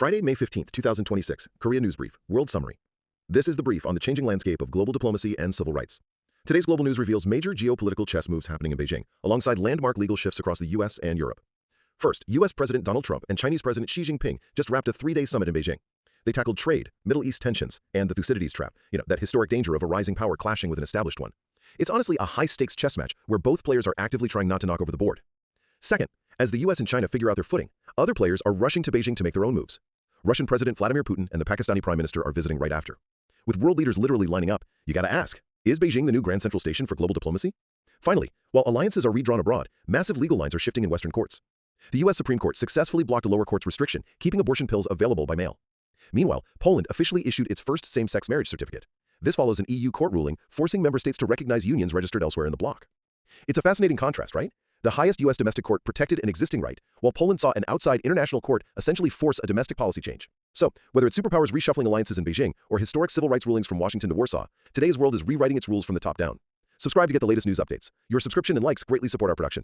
Friday, May 15th, 2026, Korea News Brief, World Summary. This is the brief on the changing landscape of global diplomacy and civil rights. Today's global news reveals major geopolitical chess moves happening in Beijing, alongside landmark legal shifts across the U.S. and Europe. First, U.S. President Donald Trump and Chinese President Xi Jinping just wrapped a three-day summit in Beijing. They tackled trade, Middle East tensions, and the Thucydides trap, that historic danger of a rising power clashing with an established one. It's honestly a high-stakes chess match where both players are actively trying not to knock over the board. Second, as the U.S. and China figure out their footing, other players are rushing to Beijing to make their own moves. Russian President Vladimir Putin and the Pakistani Prime Minister are visiting right after. With world leaders literally lining up, you gotta ask, is Beijing the new Grand Central Station for global diplomacy? Finally, while alliances are redrawn abroad, massive legal lines are shifting in Western courts. The U.S. Supreme Court successfully blocked a lower court's restriction, keeping abortion pills available by mail. Meanwhile, Poland officially issued its first same-sex marriage certificate. This follows an EU court ruling forcing member states to recognize unions registered elsewhere in the bloc. It's a fascinating contrast, right? The highest U.S. domestic court protected an existing right, while Poland saw an outside international court essentially force a domestic policy change. So, whether it's superpowers reshuffling alliances in Beijing or historic civil rights rulings from Washington to Warsaw, today's world is rewriting its rules from the top down. Subscribe to get the latest news updates. Your subscription and likes greatly support our production.